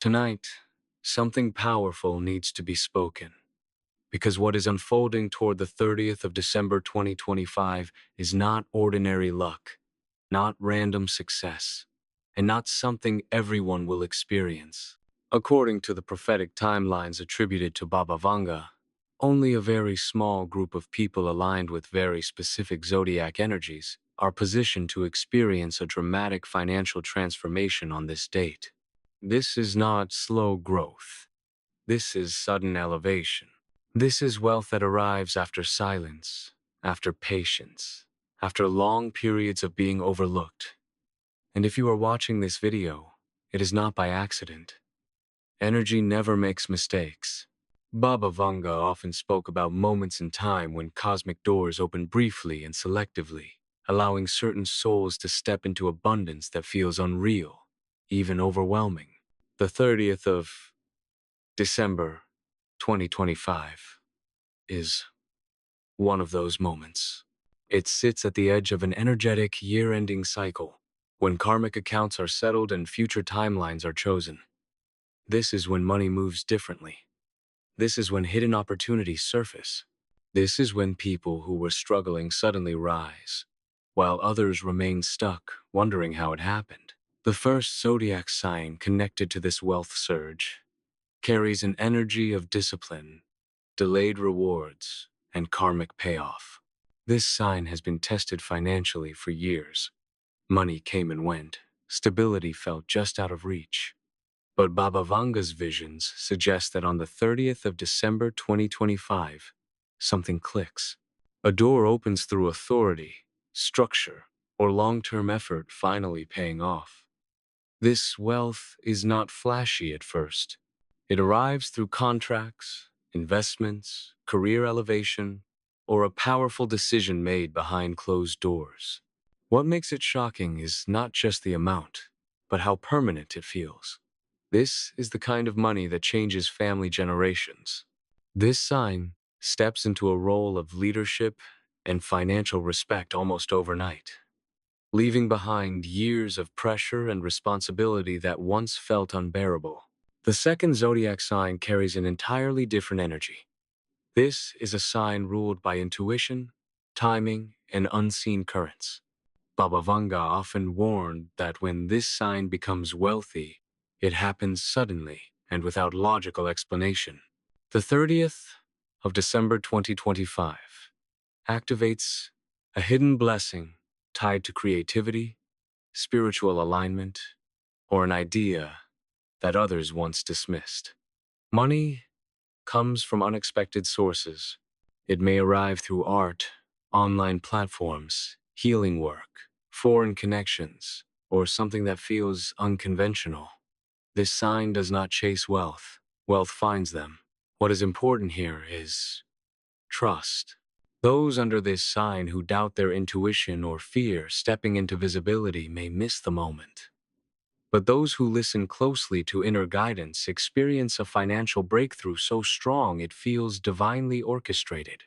Tonight, something powerful needs to be spoken, because what is unfolding toward the 30th of December 2025 is not ordinary luck, not random success, and not something everyone will experience. According to the prophetic timelines attributed to Baba Vanga, only a very small group of people aligned with very specific zodiac energies are positioned to experience a dramatic financial transformation on this date. This is not slow growth. This is sudden elevation. This is wealth that arrives after silence, after patience, after long periods of being overlooked. And if you are watching this video, it is not by accident. Energy never makes mistakes. Baba Vanga often spoke about moments in time when cosmic doors open briefly and selectively, allowing certain souls to step into abundance that feels unreal, even overwhelming. The 30th of December 2025 is one of those moments. It sits at the edge of an energetic year-ending cycle, when karmic accounts are settled and future timelines are chosen. This is when money moves differently. This is when hidden opportunities surface. This is when people who were struggling suddenly rise, while others remain stuck, wondering how it happened. The first zodiac sign connected to this wealth surge carries an energy of discipline, delayed rewards, and karmic payoff. This sign has been tested financially for years. Money came and went. Stability felt just out of reach. But Baba Vanga's visions suggest that on the 30th of December 2025, something clicks. A door opens through authority, structure, or long-term effort finally paying off. This wealth is not flashy at first. It arrives through contracts, investments, career elevation, or a powerful decision made behind closed doors. What makes it shocking is not just the amount, but how permanent it feels. This is the kind of money that changes family generations. This sign steps into a role of leadership and financial respect almost overnight, leaving behind years of pressure and responsibility that once felt unbearable. The second zodiac sign carries an entirely different energy. This is a sign ruled by intuition, timing, and unseen currents. Baba Vanga often warned that when this sign becomes wealthy, it happens suddenly and without logical explanation. The 30th of December 2025 activates a hidden blessing tied to creativity, spiritual alignment, or an idea that others once dismissed. Money comes from unexpected sources. It may arrive through art, online platforms, healing work, foreign connections, or something that feels unconventional. This sign does not chase wealth. Wealth finds them. What is important here is trust. Those under this sign who doubt their intuition or fear stepping into visibility may miss the moment. But those who listen closely to inner guidance experience a financial breakthrough so strong it feels divinely orchestrated.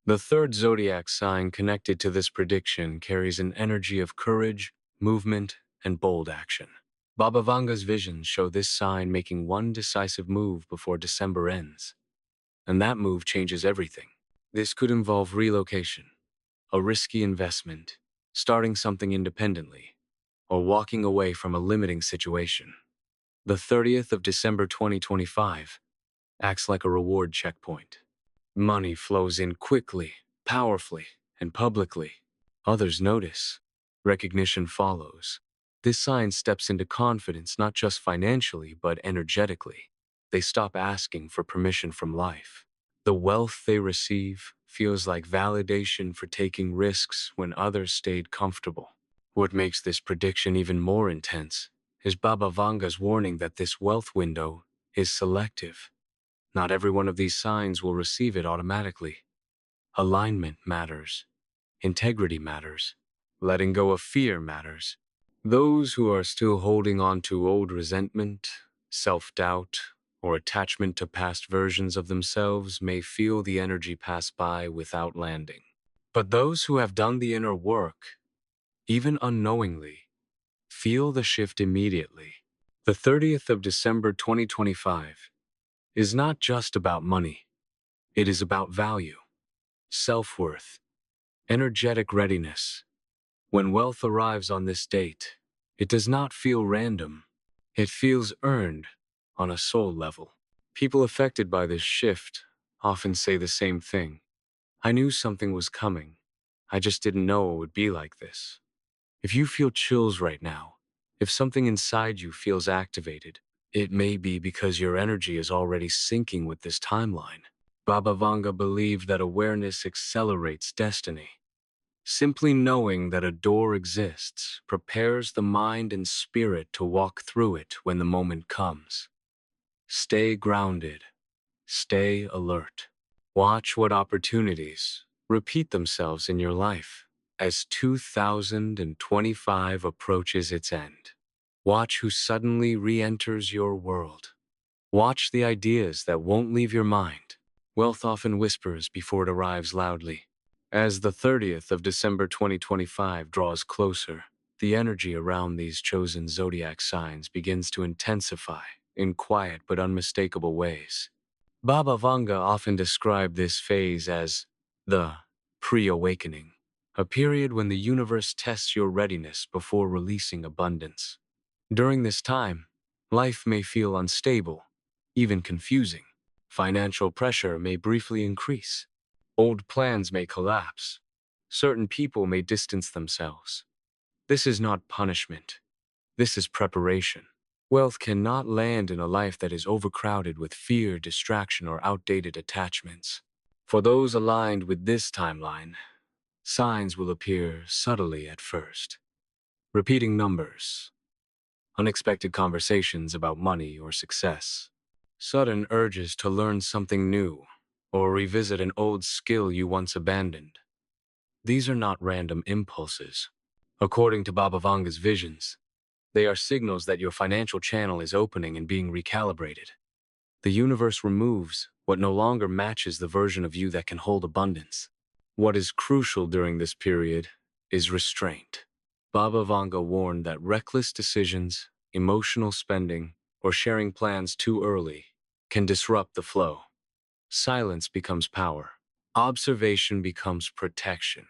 The third zodiac sign connected to this prediction carries an energy of courage, movement, and bold action. Baba Vanga's visions show this sign making one decisive move before December ends. And that move changes everything. This could involve relocation, a risky investment, starting something independently, or walking away from a limiting situation. The 30th of December 2025 acts like a reward checkpoint. Money flows in quickly, powerfully, and publicly. Others notice. Recognition follows. This sign steps into confidence not just financially but energetically. They stop asking for permission from life. The wealth they receive feels like validation for taking risks when others stayed comfortable. What makes this prediction even more intense is Baba Vanga's warning that this wealth window is selective. Not every one of these signs will receive it automatically. Alignment matters. Integrity matters. Letting go of fear matters. Those who are still holding on to old resentment, self-doubt, or attachment to past versions of themselves may feel the energy pass by without landing. But those who have done the inner work, even unknowingly, feel the shift immediately. The 30th of December 2025 is not just about money. It is about value, self-worth, energetic readiness. When wealth arrives on this date, it does not feel random. It feels earned on a soul level. People affected by this shift often say the same thing. I knew something was coming. I just didn't know it would be like this. If you feel chills right now, if something inside you feels activated, it may be because your energy is already syncing with this timeline. Baba Vanga believed that awareness accelerates destiny. Simply knowing that a door exists prepares the mind and spirit to walk through it when the moment comes. Stay grounded. Stay alert. Watch what opportunities repeat themselves in your life as 2025 approaches its end. Watch who suddenly re-enters your world. Watch the ideas that won't leave your mind. Wealth often whispers before it arrives loudly. As the 30th of December 2025 draws closer, the energy around these chosen zodiac signs begins to intensify in quiet but unmistakable ways. Baba Vanga often described this phase as the pre-awakening, a period when the universe tests your readiness before releasing abundance. During this time, life may feel unstable, even confusing. Financial pressure may briefly increase. Old plans may collapse. Certain people may distance themselves. This is not punishment. This is preparation. Wealth cannot land in a life that is overcrowded with fear, distraction, or outdated attachments. For those aligned with this timeline, signs will appear subtly at first. Repeating numbers, unexpected conversations about money or success, sudden urges to learn something new, or revisit an old skill you once abandoned. These are not random impulses. According to Baba Vanga's visions, they are signals that your financial channel is opening and being recalibrated. The universe removes what no longer matches the version of you that can hold abundance. What is crucial during this period is restraint. Baba Vanga warned that reckless decisions, emotional spending, or sharing plans too early can disrupt the flow. Silence becomes power. Observation becomes protection.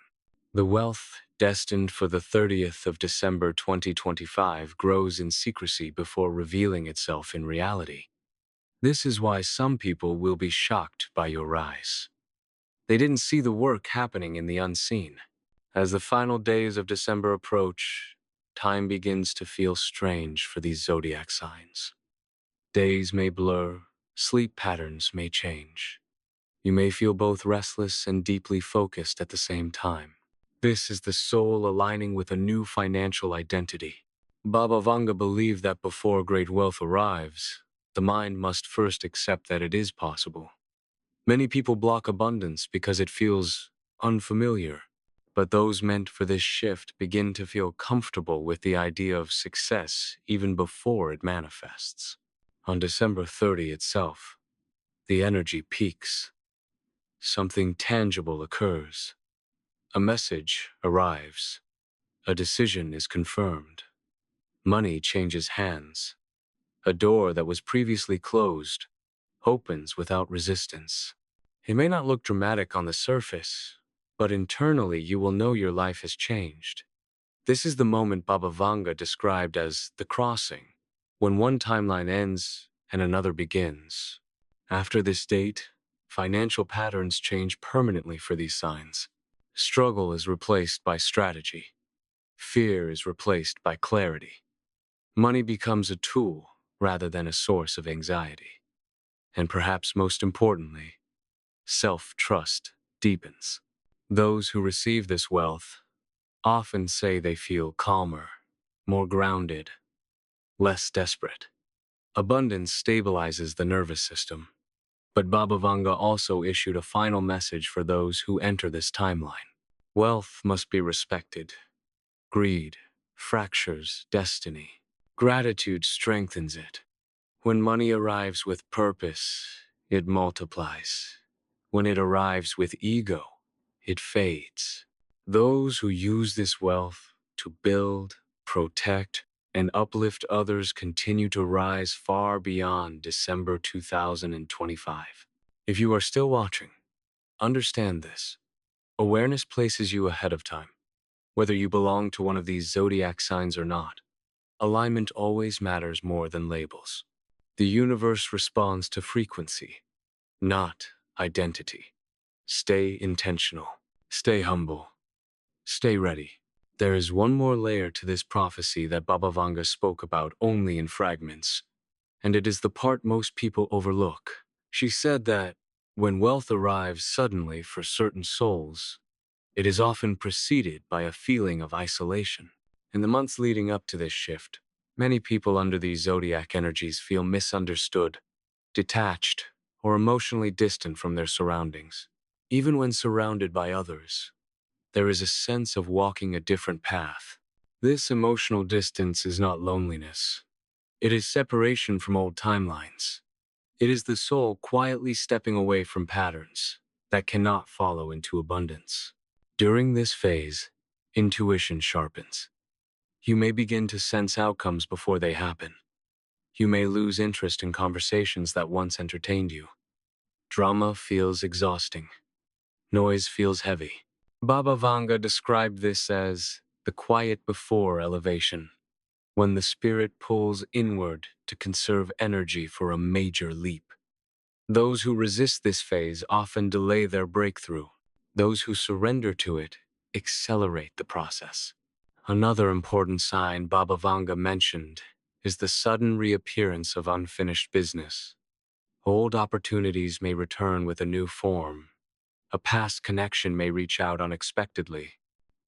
The wealth destined for the 30th of December 2025 grows in secrecy before revealing itself in reality. This is why some people will be shocked by your rise. They didn't see the work happening in the unseen. As the final days of December approach, time begins to feel strange for these zodiac signs. Days may blur, sleep patterns may change. You may feel both restless and deeply focused at the same time. This is the soul aligning with a new financial identity. Baba Vanga believed that before great wealth arrives, the mind must first accept that it is possible. Many people block abundance because it feels unfamiliar, but those meant for this shift begin to feel comfortable with the idea of success even before it manifests. On December 30 itself, the energy peaks. Something tangible occurs. A message arrives. A decision is confirmed. Money changes hands. A door that was previously closed opens without resistance. It may not look dramatic on the surface, but internally you will know your life has changed. This is the moment Baba Vanga described as the crossing, when one timeline ends and another begins. After this date, financial patterns change permanently for these signs. Struggle is replaced by strategy. Fear is replaced by clarity. Money becomes a tool rather than a source of anxiety. And perhaps most importantly, self-trust deepens. Those who receive this wealth often say they feel calmer, more grounded, less desperate. Abundance stabilizes the nervous system. But Baba Vanga also issued a final message for those who enter this timeline. Wealth must be respected. Greed fractures destiny. Gratitude strengthens it. When money arrives with purpose, it multiplies. When it arrives with ego, it fades. Those who use this wealth to build, protect, and uplift others continue to rise far beyond December 2025. If you are still watching, understand this. Awareness places you ahead of time. Whether you belong to one of these zodiac signs or not, alignment always matters more than labels. The universe responds to frequency, not identity. Stay intentional. Stay humble. Stay ready. There is one more layer to this prophecy that Baba Vanga spoke about only in fragments, and it is the part most people overlook. She said that when wealth arrives suddenly for certain souls, it is often preceded by a feeling of isolation. In the months leading up to this shift, many people under these zodiac energies feel misunderstood, detached, or emotionally distant from their surroundings. Even when surrounded by others, there is a sense of walking a different path. This emotional distance is not loneliness. It is separation from old timelines. It is the soul quietly stepping away from patterns that cannot follow into abundance. During this phase, intuition sharpens. You may begin to sense outcomes before they happen. You may lose interest in conversations that once entertained you. Drama feels exhausting. Noise feels heavy. Baba Vanga described this as the quiet before elevation, when the spirit pulls inward to conserve energy for a major leap. Those who resist this phase often delay their breakthrough. Those who surrender to it accelerate the process. Another important sign Baba Vanga mentioned is the sudden reappearance of unfinished business. Old opportunities may return with a new form. A past connection may reach out unexpectedly.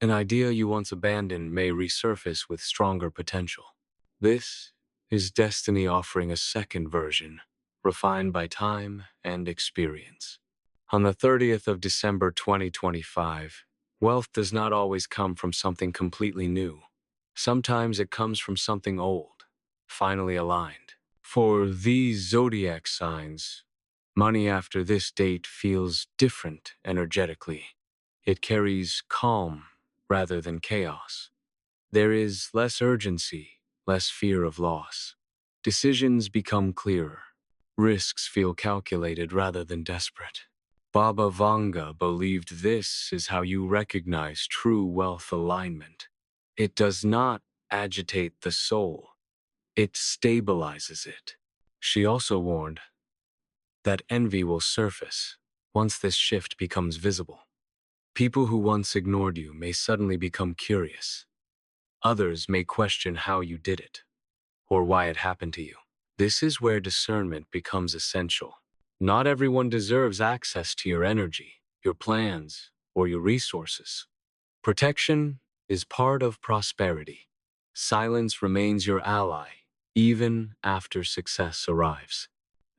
An idea you once abandoned may resurface with stronger potential. This is destiny offering a second version, refined by time and experience. On the 30th of December 2025, wealth does not always come from something completely new. Sometimes it comes from something old, finally aligned. For these zodiac signs, money after this date feels different energetically. It carries calm rather than chaos. There is less urgency, less fear of loss. Decisions become clearer. Risks feel calculated rather than desperate. Baba Vanga believed this is how you recognize true wealth alignment. It does not agitate the soul. It stabilizes it. She also warned that envy will surface once this shift becomes visible. People who once ignored you may suddenly become curious. Others may question how you did it, or why it happened to you. This is where discernment becomes essential. Not everyone deserves access to your energy, your plans, or your resources. Protection is part of prosperity. Silence remains your ally, even after success arrives.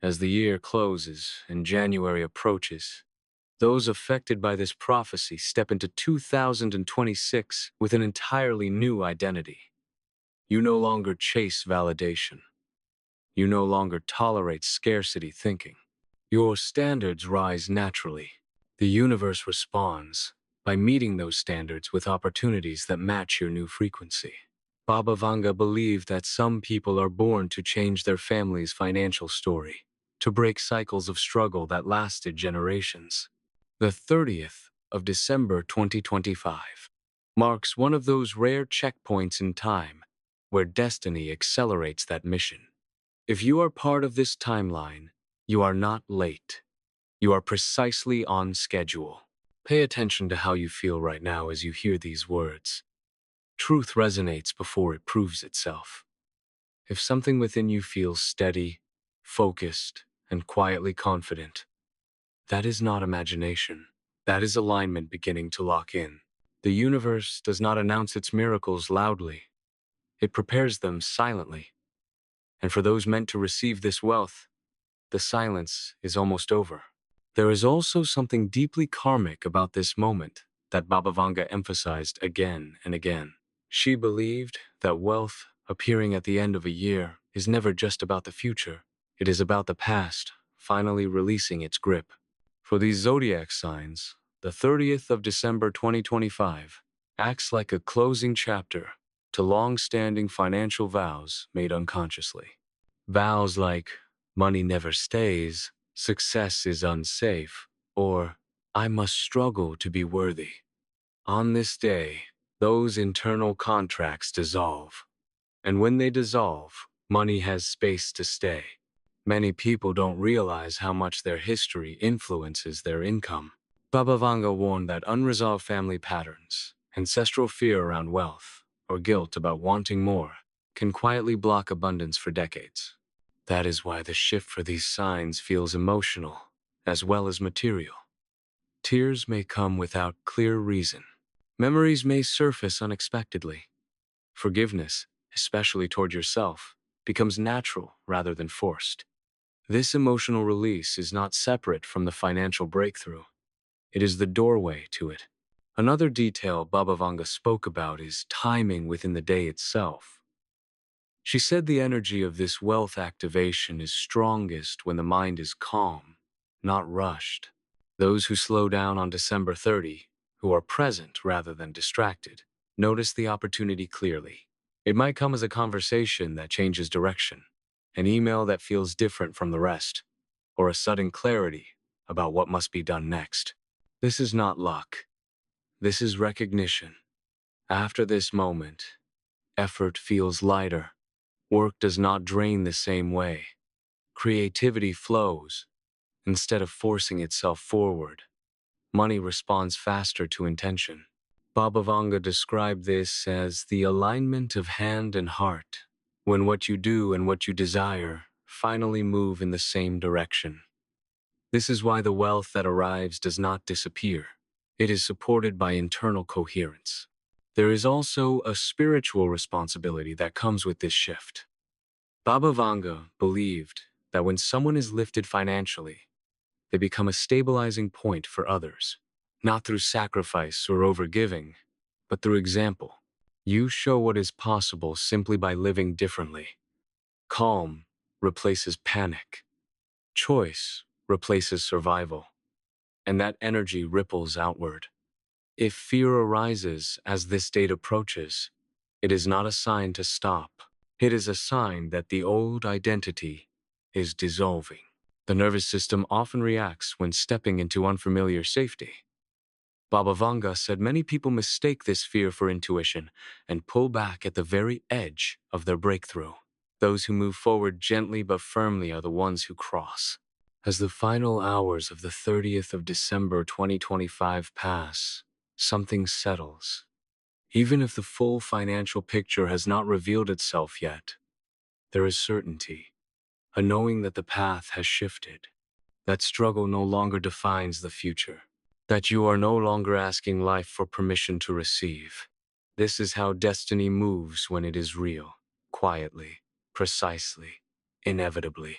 As the year closes and January approaches, those affected by this prophecy step into 2026 with an entirely new identity. You no longer chase validation. You no longer tolerate scarcity thinking. Your standards rise naturally. The universe responds by meeting those standards with opportunities that match your new frequency. Baba Vanga believed that some people are born to change their family's financial story, to break cycles of struggle that lasted generations. The 30th of December 2025 marks one of those rare checkpoints in time where destiny accelerates that mission. If you are part of this timeline, you are not late. You are precisely on schedule. Pay attention to how you feel right now as you hear these words. Truth resonates before it proves itself. If something within you feels steady, focused, and quietly confident, that is not imagination. That is alignment beginning to lock in. The universe does not announce its miracles loudly. It prepares them silently. And for those meant to receive this wealth, the silence is almost over. There is also something deeply karmic about this moment that Baba Vanga emphasized again and again. She believed that wealth appearing at the end of a year is never just about the future. It is about the past finally releasing its grip. For these zodiac signs, the 30th of December 2025 acts like a closing chapter. to long-standing financial vows made unconsciously. Vows like, money never stays, success is unsafe, or I must struggle to be worthy. On this day, those internal contracts dissolve. And when they dissolve, money has space to stay. Many people don't realize how much their history influences their income. Baba Vanga warned that unresolved family patterns, ancestral fear around wealth, or guilt about wanting more, can quietly block abundance for decades. That is why the shift for these signs feels emotional, as well as material. Tears may come without clear reason. Memories may surface unexpectedly. Forgiveness, especially toward yourself, becomes natural rather than forced. This emotional release is not separate from the financial breakthrough. It is the doorway to it. Another detail Baba Vanga spoke about is timing within the day itself. She said the energy of this wealth activation is strongest when the mind is calm, not rushed. Those who slow down on December 30, who are present rather than distracted, notice the opportunity clearly. It might come as a conversation that changes direction, an email that feels different from the rest, or a sudden clarity about what must be done next. This is not luck. This is recognition. After this moment, effort feels lighter. Work does not drain the same way. Creativity flows instead of forcing itself forward. Money responds faster to intention. Baba Vanga described this as the alignment of hand and heart, when what you do and what you desire finally move in the same direction. This is why the wealth that arrives does not disappear. It is supported by internal coherence. There is also a spiritual responsibility that comes with this shift. Baba Vanga believed that when someone is lifted financially, they become a stabilizing point for others, not through sacrifice or overgiving, but through example. You show what is possible simply by living differently. Calm replaces panic. Choice replaces survival. And that energy ripples outward. If fear arises as this date approaches, it is not a sign to stop. It is a sign that the old identity is dissolving. The nervous system often reacts when stepping into unfamiliar safety. Baba Vanga said many people mistake this fear for intuition and pull back at the very edge of their breakthrough. Those who move forward gently but firmly are the ones who cross. As the final hours of the 30th of December 2025 pass, something settles. Even if the full financial picture has not revealed itself yet, there is certainty, a knowing that the path has shifted, that struggle no longer defines the future, that you are no longer asking life for permission to receive. This is how destiny moves when it is real, quietly, precisely, inevitably.